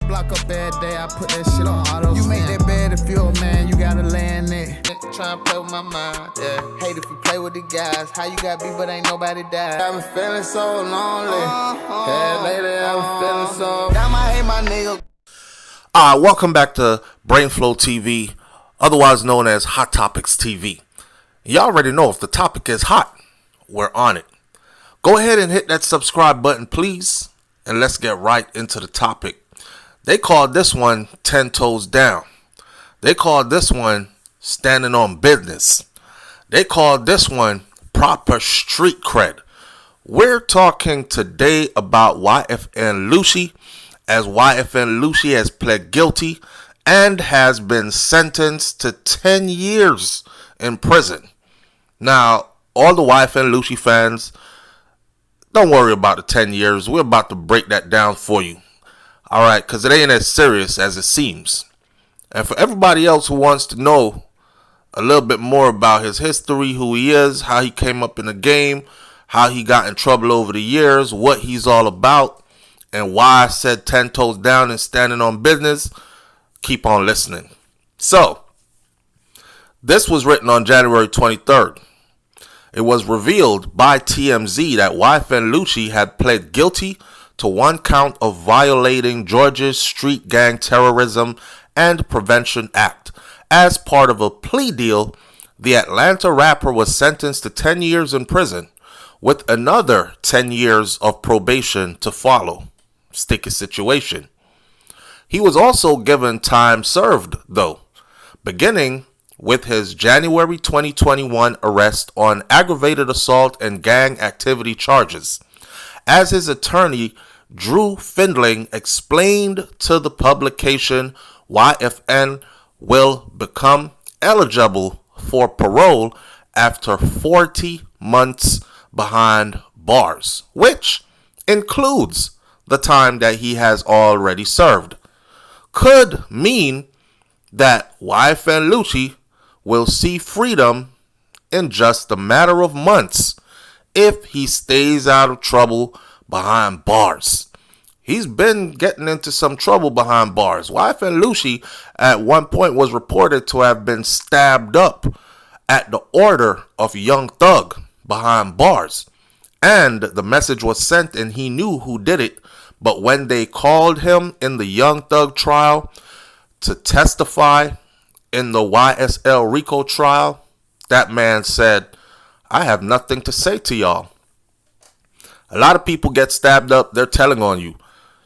block up every day, I put that shit on auto. You make that bed if you're a man, you gotta land it. Try and play with my mind, yeah. Hate if you play with the guys. How you got beat, but ain't nobody died. I've been feeling so lonely. Yeah, lately I've been feeling so. Now I hate my nigga. Welcome back to BrainFLoTv, otherwise known as Hot Topics TV. You already know if the topic is hot, we're on it. Go ahead and hit that subscribe button, please, and let's get right into the topic. They called this one 10 toes down. They called this one standing on business. They called this one proper street cred. We're talking today about YFN Lucci, as YFN Lucci has pled guilty and has been sentenced to 10 years in prison. Now, all the YFN Lucci fans, don't worry about the 10 years. We're about to break that down for you. All right, because it ain't as serious as it seems. And for everybody else who wants to know a little bit more about his history, who he is, how he came up in the game, how he got in trouble over the years, what he's all about, and why I said 10 toes down and standing on business, keep on listening. So, this was written on January 23rd. It was revealed by TMZ that YFN Lucci had pled guilty to one count of violating Georgia's Street Gang Terrorism and Prevention Act. As part of a plea deal, the Atlanta rapper was sentenced to 10 years in prison, with another 10 years of probation to follow. Sticky situation. He was also given time served, though, beginning with his January 2021 arrest on aggravated assault and gang activity charges. As his attorney, Drew Findling, explained to the publication, YFN will become eligible for parole after 40 months behind bars, which includes the time that he has already served. Could mean that YFN Lucci will see freedom in just a matter of months if he stays out of trouble behind bars. He's been getting into some trouble behind bars. YFN Lucci at one point was reported to have been stabbed up at the order of Young Thug behind bars. And the message was sent and he knew who did it. But when they called him in the Young Thug trial to testify in the YSL RICO trial, that man said, I have nothing to say to y'all. A lot of people get stabbed up. They're telling on you.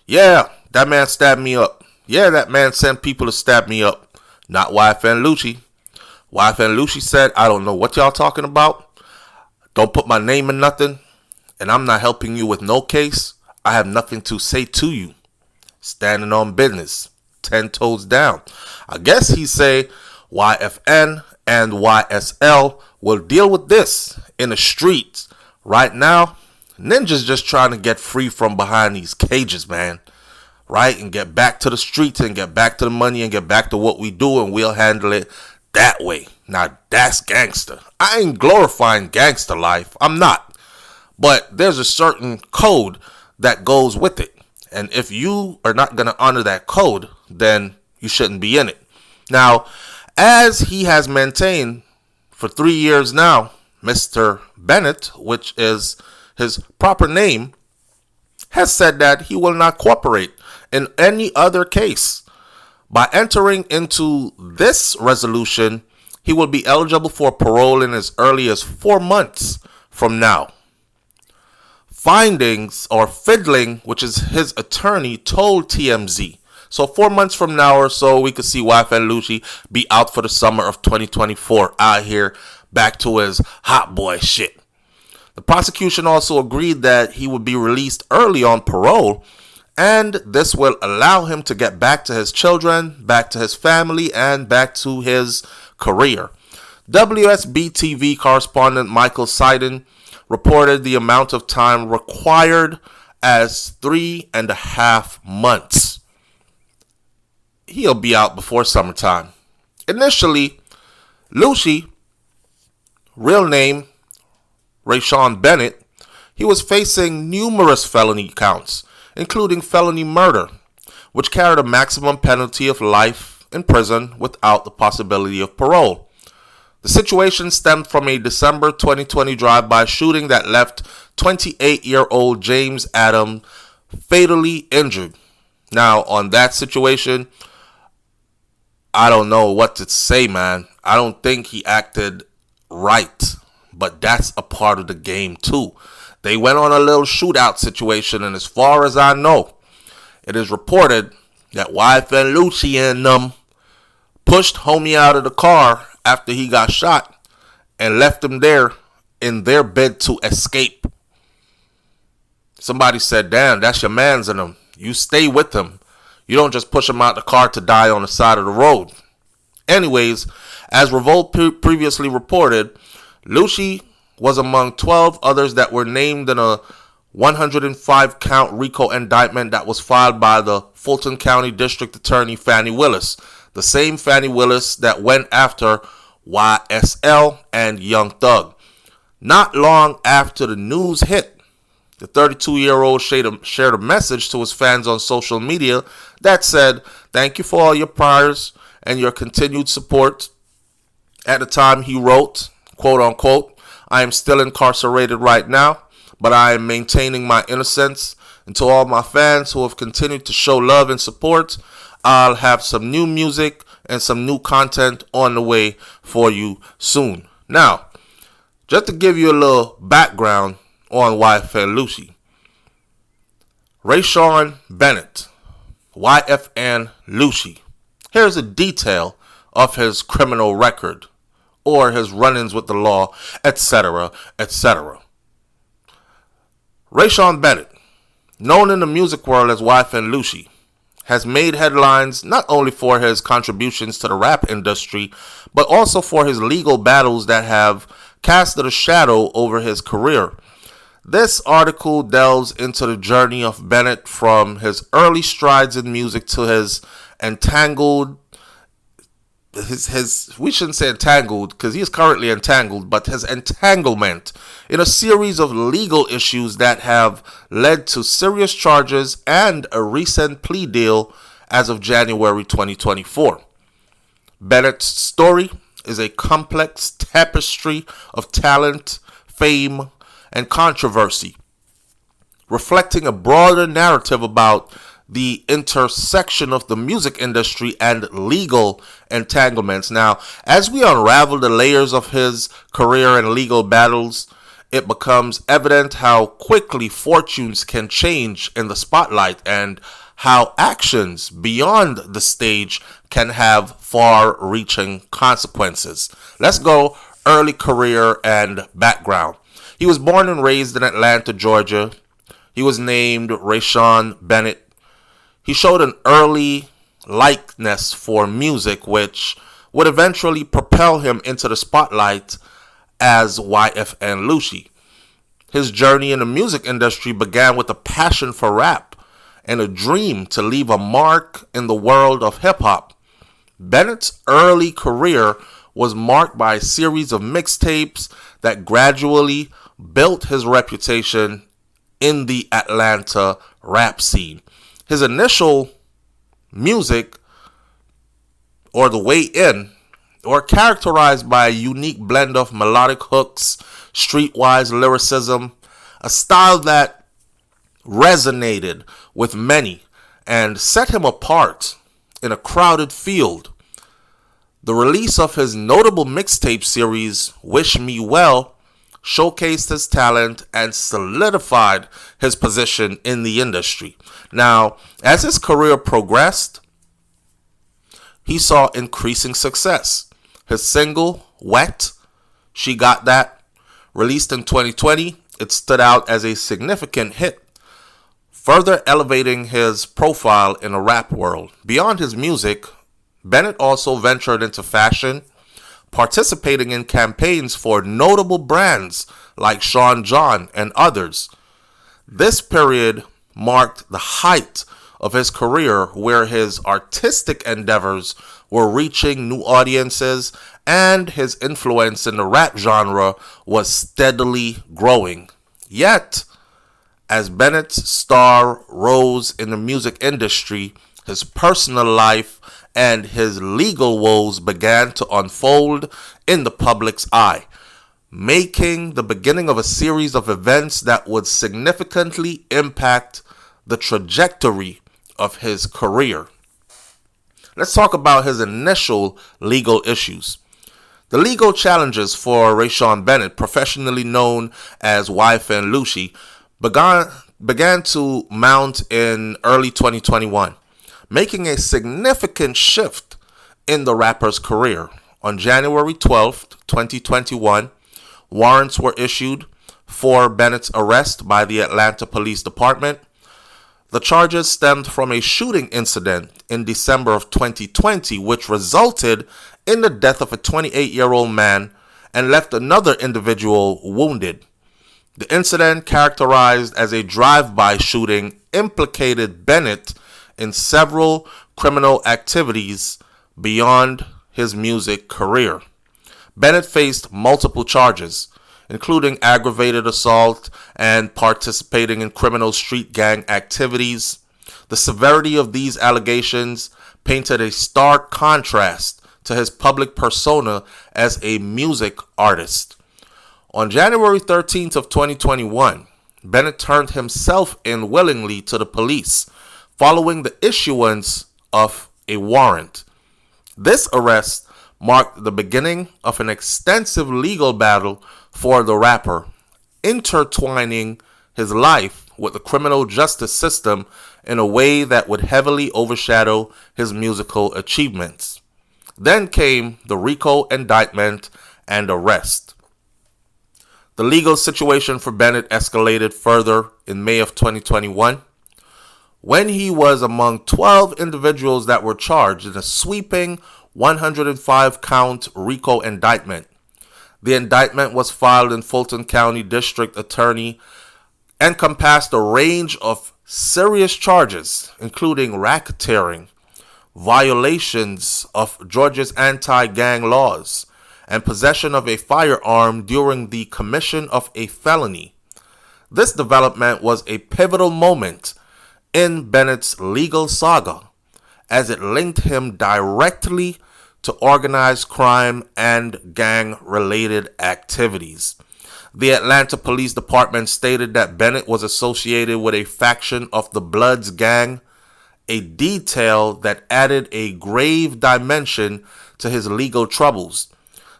Yeah, that man stabbed me up. Yeah, that man sent people to stab me up. Not YFN Lucci. YFN Lucci said, I don't know what y'all talking about. Don't put my name in nothing. And I'm not helping you with no case. I have nothing to say to you. Standing on business. 10 toes down. I guess he say YFN and YSL will deal with this in the streets. Right now, Ninja's just trying to get free from behind these cages, man. Right? And get back to the streets and get back to the money and get back to what we do, and we'll handle it that way. Now, that's gangster. I ain't glorifying gangster life. I'm not. But there's a certain code that goes with it. And if you are not going to honor that code, then you shouldn't be in it. Now, as he has maintained for 3 years now, Mr. Bennett, which is his proper name, has said that he will not cooperate in any other case. By entering into this resolution, he will be eligible for parole in as early as 4 months from now. Findings, or Findling, which is his attorney, told TMZ. So 4 months from now or so, we could see YFN Lucci be out for the summer of 2024, out here back to his hot boy shit. The prosecution also agreed that he would be released early on parole, and this will allow him to get back to his children, back to his family, and back to his career. WSB-TV correspondent Michael Seiden reported the amount of time required as 3.5 months. He'll be out before summertime. Initially, Lucci, real name Rayshawn Bennett, he was facing numerous felony counts, including felony murder, which carried a maximum penalty of life in prison without the possibility of parole. The situation stemmed from a December 2020 drive-by shooting that left 28-year-old James Adam fatally injured. Now, on that situation, I don't know what to say, man. I don't think he acted right, but that's a part of the game too. They went on a little shootout situation, and as far as I know, it is reported that YFN Lucci and them pushed homie out of the car after he got shot and left him there in their bed to escape. Somebody said, damn, that's your mans in him. You stay with him. You don't just push him out the car to die on the side of the road. Anyways, as Revolt previously reported, Lucci was among 12 others that were named in a 105-count RICO indictment that was filed by the Fulton County District Attorney Fannie Willis, the same Fannie Willis that went after YSL and Young Thug. Not long after the news hit, the 32-year-old shared a message to his fans on social media that said, "Thank you for all your prayers and your continued support." At the time, he wrote, quote unquote, "I am still incarcerated right now, but I am maintaining my innocence. And to all my fans who have continued to show love and support, I'll have some new music and some new content on the way for you soon." Now, just to give you a little background on YFN Lucci. Rayshawn Bennett, YFN Lucci. Here's a detail of his criminal record or his run-ins with the law, etc., etc. Rayshawn Bennett, known in the music world as YFN Lucci, has made headlines not only for his contributions to the rap industry, but also for his legal battles that have casted a shadow over his career. This article delves into the journey of Bennett from his early strides in music to his entangled, we shouldn't say entangled because he is currently entangled, but his entanglement in a series of legal issues that have led to serious charges and a recent plea deal as of January 2024. Bennett's story is a complex tapestry of talent, fame, and controversy, reflecting a broader narrative about the intersection of the music industry and legal entanglements. Now, as we unravel the layers of his career and legal battles, it becomes evident how quickly fortunes can change in the spotlight and how actions beyond the stage can have far-reaching consequences. Let's go early career and background. He was born and raised in Atlanta, Georgia. He was named Rayshawn Bennett. He showed an early likeness for music, which would eventually propel him into the spotlight as YFN Lucci. His journey in the music industry began with a passion for rap and a dream to leave a mark in the world of hip-hop. Bennett's early career was marked by a series of mixtapes that gradually built his reputation in the Atlanta rap scene. His initial music, or the way in, were characterized by a unique blend of melodic hooks, streetwise lyricism, a style that resonated with many and set him apart in a crowded field. The release of his notable mixtape series, Wish Me Well, showcased his talent and solidified his position in the industry. Now, as his career progressed, he saw increasing success. His single, Wet, She Got That, released in 2020, it stood out as a significant hit, further elevating his profile in the rap world. Beyond his music, Bennett also ventured into fashion, participating in campaigns for notable brands like Sean John and others. This period marked the height of his career, where his artistic endeavors were reaching new audiences and his influence in the rap genre was steadily growing. Yet, as Bennett's star rose in the music industry, his personal life and his legal woes began to unfold in the public's eye, making the beginning of a series of events that would significantly impact the trajectory of his career. Let's talk about his initial legal issues. The legal challenges for Rayshawn Bennett, professionally known as YFN Lucci, began to mount in early 2021, making a significant shift in the rapper's career. On January 12th, 2021, warrants were issued for Bennett's arrest by the Atlanta Police Department. The charges stemmed from a shooting incident in December of 2020, which resulted in the death of a 28-year-old man and left another individual wounded. The incident, characterized as a drive-by shooting, implicated Bennett in several criminal activities beyond his music career. Bennett faced multiple charges, including aggravated assault and participating in criminal street gang activities. The severity of these allegations painted a stark contrast to his public persona as a music artist. On January 13th of 2021, Bennett turned himself in willingly to the police following the issuance of a warrant. This arrest marked the beginning of an extensive legal battle for the rapper, intertwining his life with the criminal justice system in a way that would heavily overshadow his musical achievements. Then came the RICO indictment and arrest. The legal situation for Bennett escalated further in May of 2021, when he was among 12 individuals that were charged in a sweeping 105-count RICO indictment. The indictment was filed in Fulton County District Attorney and encompassed a range of serious charges, including racketeering, violations of Georgia's anti-gang laws, and possession of a firearm during the commission of a felony. This development was a pivotal moment in Bennett's legal saga, as it linked him directly to organized crime and gang-related activities. The Atlanta Police Department stated that Bennett was associated with a faction of the Bloods gang, a detail that added a grave dimension to his legal troubles.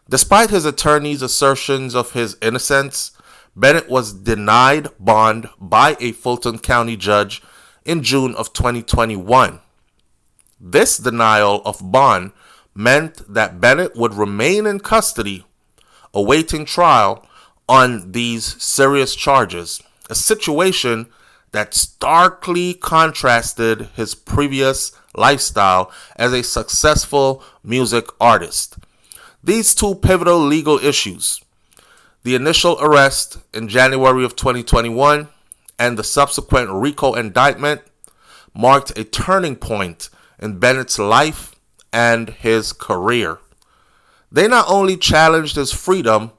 Despite his attorney's assertions of his innocence, Bennett was denied bond by a Fulton County judge in June of 2021. This denial of bond meant that Bennett would remain in custody, awaiting trial on these serious charges, a situation that starkly contrasted his previous lifestyle as a successful music artist. These two pivotal legal issues, the initial arrest in January of 2021 and the subsequent RICO indictment, marked a turning point in Bennett's life and his career. They not only challenged his freedom,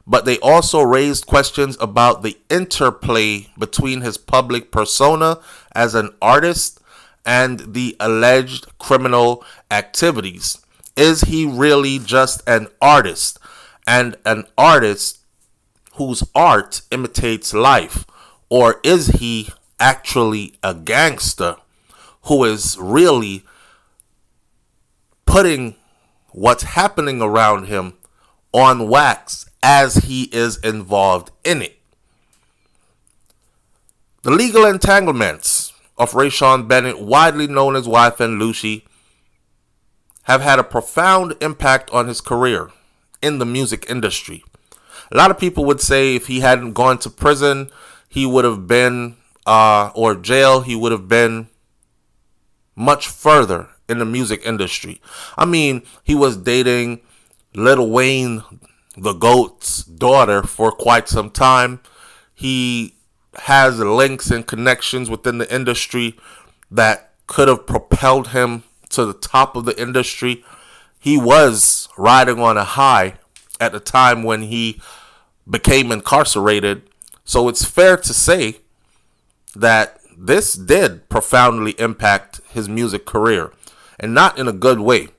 but they also raised questions about the interplay between his public persona as an artist and the alleged criminal activities. Is he really just an artist, and an artist whose art imitates life? Or is he actually a gangster who is really putting what's happening around him on wax as he is involved in it? The legal entanglements of Rayshawn Bennett, widely known as YFN Lucci, have had a profound impact on his career in the music industry. A lot of people would say if he hadn't gone to prison, he would have been, or jail, he would have been much further in the music industry. I mean, he was dating Lil Wayne, the GOAT's daughter, for quite some time. He has links and connections within the industry that could have propelled him to the top of the industry. He was riding on a high at the time when he became incarcerated. So it's fair to say that this did profoundly impact his music career, and not in a good way.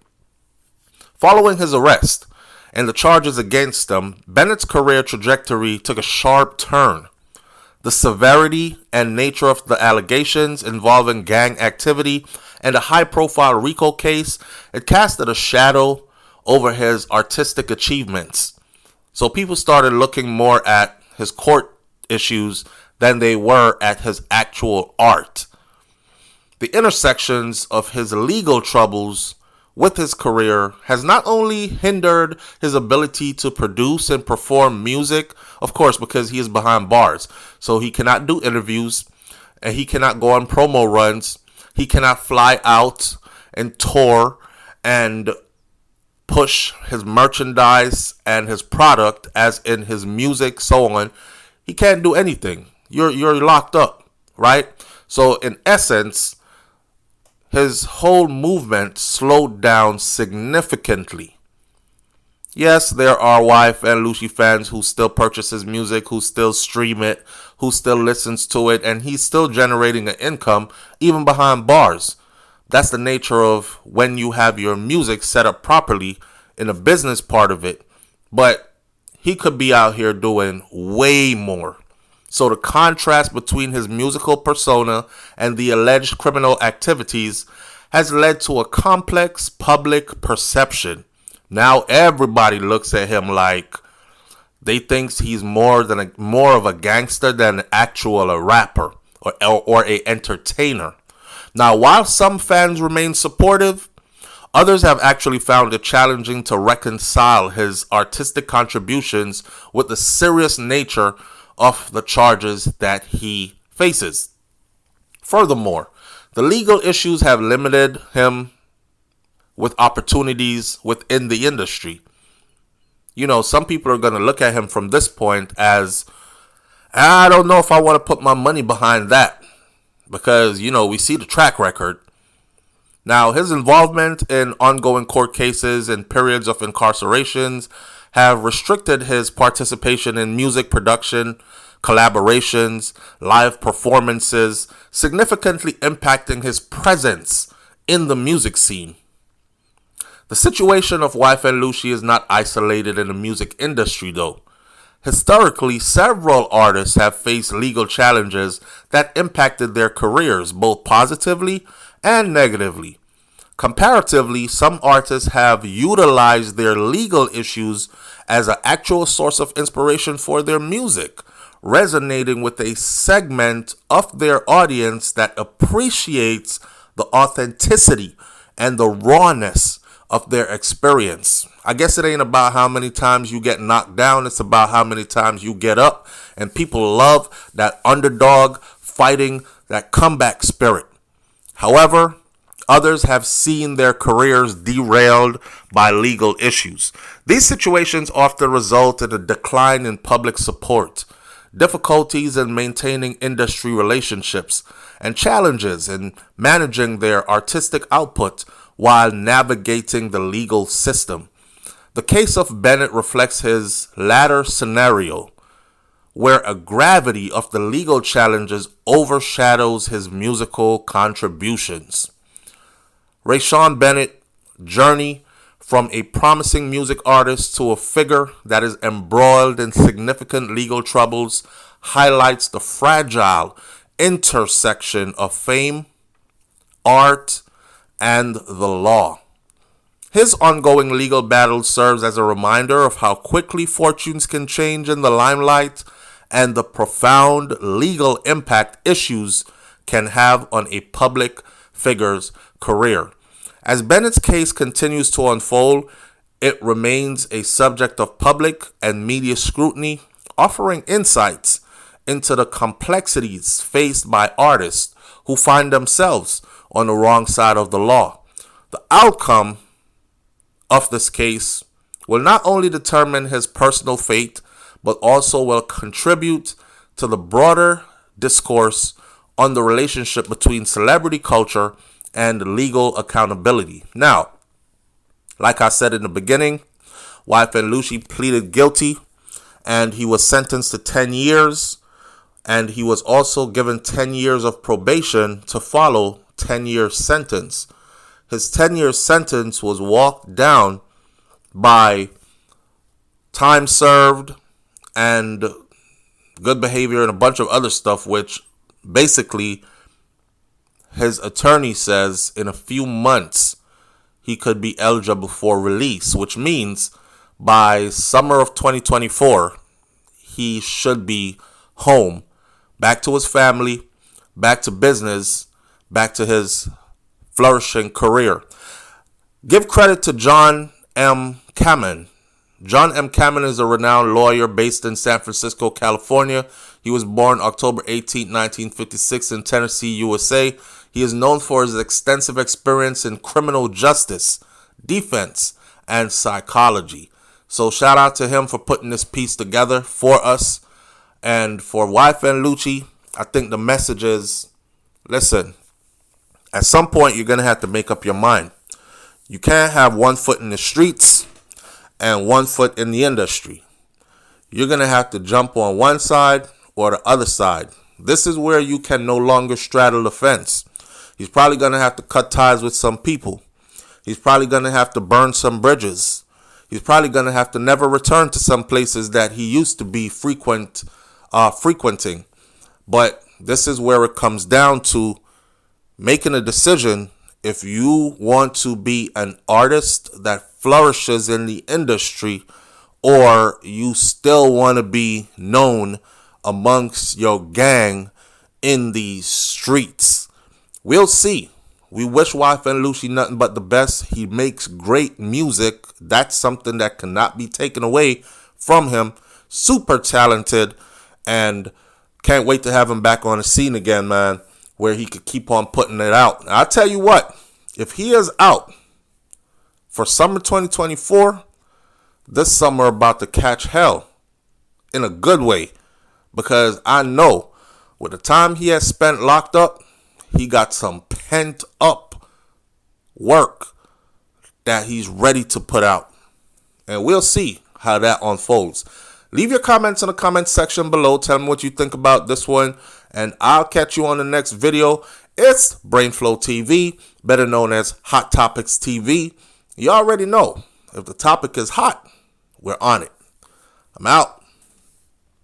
Following his arrest and the charges against him, Bennett's career trajectory took a sharp turn. The severity and nature of the allegations involving gang activity and a high-profile RICO case, it casted a shadow over his artistic achievements. So people started looking more at his court issues than they were at his actual art. The intersections of his legal troubles with his career has not only hindered his ability to produce and perform music, of course, because he is behind bars, so he cannot do interviews, and he cannot go on promo runs, he cannot fly out and tour and push his merchandise and his product, as in his music, so on. He can't do anything. You're locked up, right? So in essence, his whole movement slowed down significantly. Yes, there are YFN Lucci fans who still purchase his music, who still stream it, who still listens to it, and he's still generating an income even behind bars. That's the nature of when you have your music set up properly in a business part of it. But he could be out here doing way more. So the contrast between his musical persona and the alleged criminal activities has led to a complex public perception. Now everybody looks at him like they thinks he's more of a gangster than actual a rapper or a entertainer. Now, while some fans remain supportive, others have actually found it challenging to reconcile his artistic contributions with the serious nature of the charges that he faces. Furthermore, the legal issues have limited him with opportunities within the industry. You know, some people are going to look at him from this point as, I don't know if I want to put my money behind that, because, you know, we see the track record. Now, his involvement in ongoing court cases and periods of incarcerations have restricted his participation in music production, collaborations, live performances, significantly impacting his presence in the music scene. The situation of YFN Lucci is not isolated in the music industry, though. Historically, several artists have faced legal challenges that impacted their careers, both positively and negatively. Comparatively, some artists have utilized their legal issues as an actual source of inspiration for their music, resonating with a segment of their audience that appreciates the authenticity and the rawness of their experience. I guess it ain't about how many times you get knocked down, it's about how many times you get up, and people love that underdog fighting, that comeback spirit. However, others have seen their careers derailed by legal issues. These situations often result in a decline in public support, difficulties in maintaining industry relationships, and challenges in managing their artistic output while navigating the legal system. The case of Bennett reflects his latter scenario, where a gravity of the legal challenges overshadows his musical contributions. Rayshawn Bennett's journey from a promising music artist to a figure that is embroiled in significant legal troubles highlights the fragile intersection of fame, art, and the law. His ongoing legal battle serves as a reminder of how quickly fortunes can change in the limelight and the profound legal impact issues can have on a public figure's career. As Bennett's case continues to unfold, it remains a subject of public and media scrutiny, offering insights into the complexities faced by artists who find themselves on the wrong side of the law. The outcome of this case will not only determine his personal fate, but also will contribute to the broader discourse on the relationship between celebrity culture and legal accountability. Now, like I said in the beginning, YFN Lucci pleaded guilty and he was sentenced to 10 years. And he was also given 10 years of probation to follow 10-year sentence. His 10-year sentence was walked down by time served and good behavior and a bunch of other stuff, which basically his attorney says in a few months he could be eligible for release, which means by summer of 2024 he should be home, back to his family, back to business, back to his flourishing career. Give credit to John M. Kamen. John M. Kamen is a renowned lawyer based in San Francisco, California. He was born October 18, 1956 in Tennessee, USA. He is known for his extensive experience in criminal justice, defense, and psychology. So shout out to him for putting this piece together for us. And for YFN Lucci, I think the message is, listen, at some point you're going to have to make up your mind. You can't have one foot in the streets and one foot in the industry. You're going to have to jump on one side or the other side. This is where you can no longer straddle the fence. He's probably going to have to cut ties with some people. He's probably going to have to burn some bridges. He's probably going to have to never return to some places that he used to be frequenting. But this is where it comes down to making a decision if you want to be an artist that flourishes in the industry, or you still want to be known amongst your gang in the streets. We'll see. We wish YFN Lucci nothing but the best. He makes great music. That's something that cannot be taken away from him. Super talented, and can't wait to have him back on the scene again, man, where he could keep on putting it out. Now, I'll tell you what, if he is out for summer 2024, this summer about to catch hell in a good way, because I know with the time he has spent locked up, he got some pent up work that he's ready to put out. And we'll see how that unfolds. Leave your comments in the comment section below. Tell me what you think about this one, and I'll catch you on the next video. It's BrainFLoTv, better known as Hot Topics TV. You already know, if the topic is hot, we're on it. I'm out.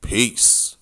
Peace.